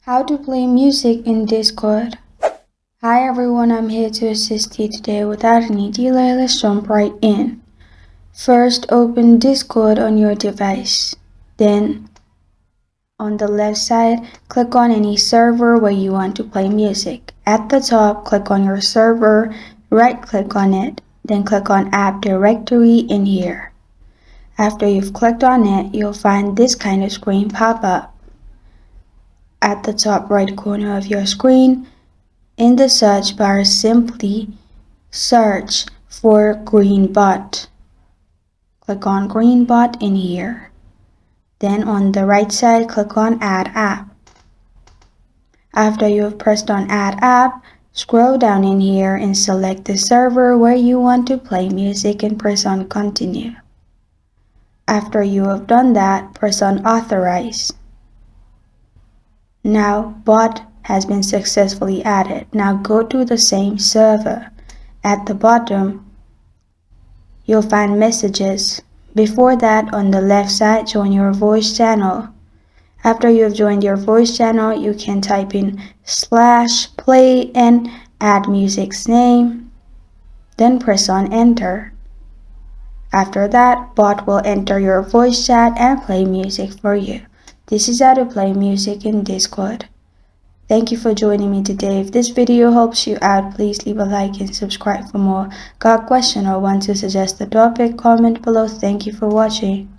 How to play music in Discord. Hi everyone, I'm here to assist you today. Without any delay, let's jump right in. First, open Discord on your device. Then, on the left side, click on any server where you want to play music. At the top, click on your server, right-click on it, then click on App Directory in here. After you've clicked on it, you'll find this kind of screen pop up. At the top right corner of your screen, in the search bar, simply search for Greenbot. Click on Greenbot in here. Then on the right side, click on Add App. After you have pressed on Add App, scroll down in here and select the server where you want to play music and press on Continue. After you have done that, press on Authorize. Now, bot has been successfully added. Now go to the same server. At the bottom, you'll find messages. Before that, on the left side, join your voice channel. After you have joined your voice channel, you can type in /play and add music's name. Then press on enter. After that, bot will enter your voice chat and play music for you. This is how to play music in Discord. Thank you for joining me today. If this video helps you out, please leave a like and subscribe for more. Got a question or want to suggest a topic? Comment below. Thank you for watching.